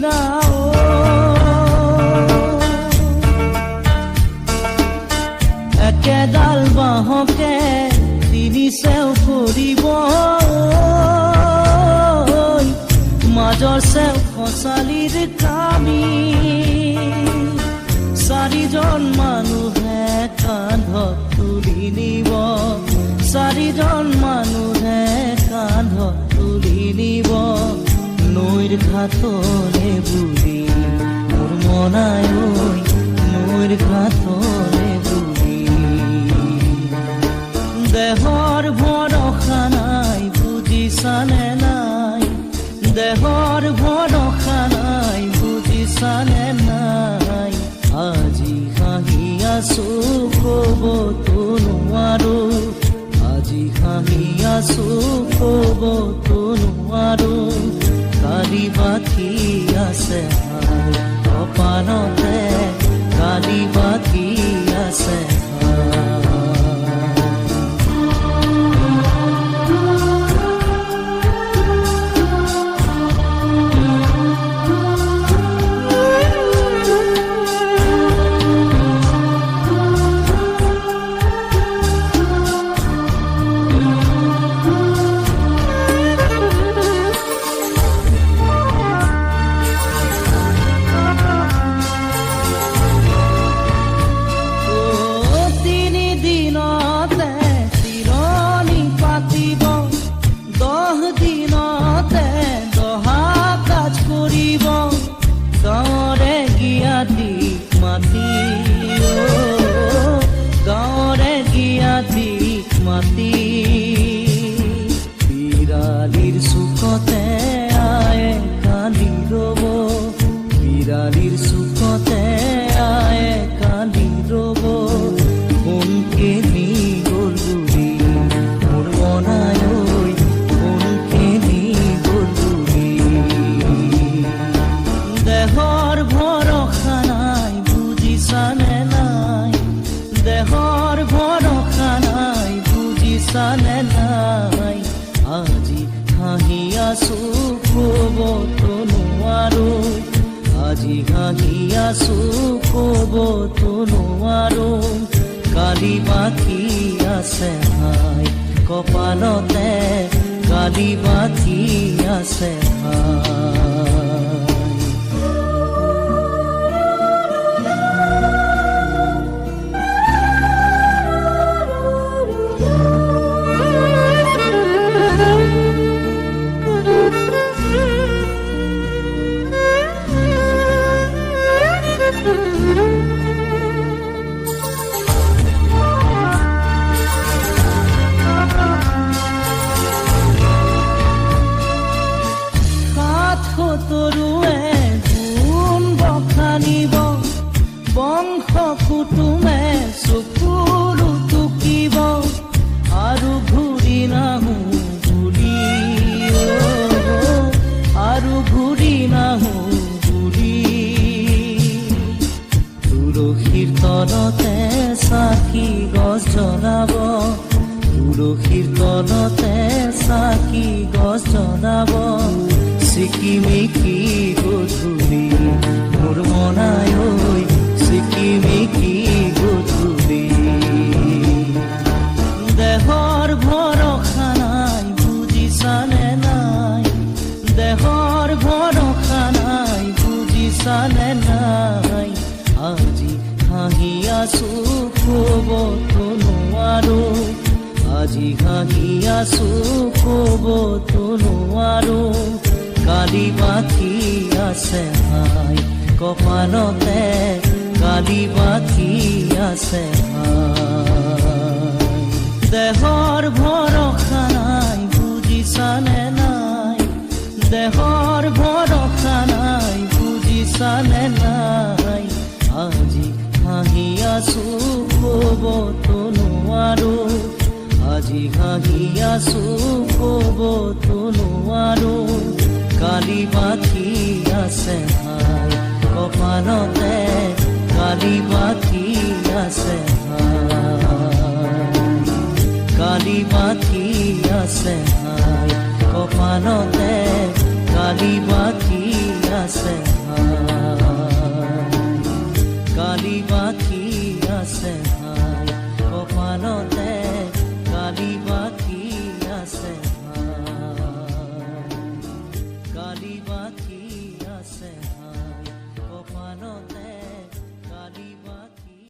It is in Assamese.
না একেডাল বাঁহকে তিনি চেও কৰিব মাজৰ চেও খচালিৰ কামি চাৰিজন মানুহে কান্ধত তুলি নিব চাৰিজন মানুহে কান্ধত তুলি নিব নৈৰ ঘাটলে বুলি মোৰ মনাই নৈৰ ঘাটলে বুলি দেহৰ ভৰসা নাই বুজিছানে নাই দেহৰ ভৰসা নাই বুজিছানে নাই আজি হাঁহি আছো ক'বতো নোৱাৰো আজি হাঁহি আছো ক'বতো নোৱাৰো কালি বাকী আছে কপালতে কালি বাকী আছে মাটি বিৰালিৰ চুকতে আয়ে কালি ৰব বিৰালিৰ চুকতে আয়ে কালি ৰব কোনকে নি গ'ল বুলি মোৰ মনাই কোনকে নি গ'ল বুলি দেহৰ ভৰসা নাই বুজিছানে নাই দেহৰ ভৰসা নাই বুজিছানে নাই আজি হাঁহি আছো ক'বতো নোৱাৰো আজি হাঁহি আছো ক'বতো নোৱাৰো কালি বাকী আছে ভাই কপালতে কালি বাকী আছে ভাই তৰুৱে গুণ বখানিব বংশ কুটুমে চকুৰু টুকিব আৰু ঘূৰি নাহো বুলি আৰু ঘূৰি নাহো বুলি তুলসীৰ তলতে চাকি গছ জ্বলাব তুলসীৰ তলতে চাকি গছ জ্বলাব চিকিমিকি গধূলি মোৰ মনাই চিকিমিকি গধূলি দেহৰ ভৰসা নাই বুজিছানে নাই দেহৰ ভৰসা নাই বুজিছানে নাই আজি হাঁহি আছো ক'বতো নোৱাৰো আজি হাঁহি আছো ক'বতো নোৱাৰো কালি বাকী আছে ভাই কপালতে কালি বাকী আছে ভাই দেহৰ ভৰসা নাই বুজিছানে নাই দেহৰ ভৰসা নাই বুজিছানে নাই আজি হাঁহি আছো ক'বতো নোৱাৰো আজি হাঁহি আছো ক'বতো নোৱাৰো কালি বাকী আছে ভাই কপালতে কালি বাকী আছে ভাই কালি বাকী আছে ভাই কপালতে কালি বাকী আছে আছে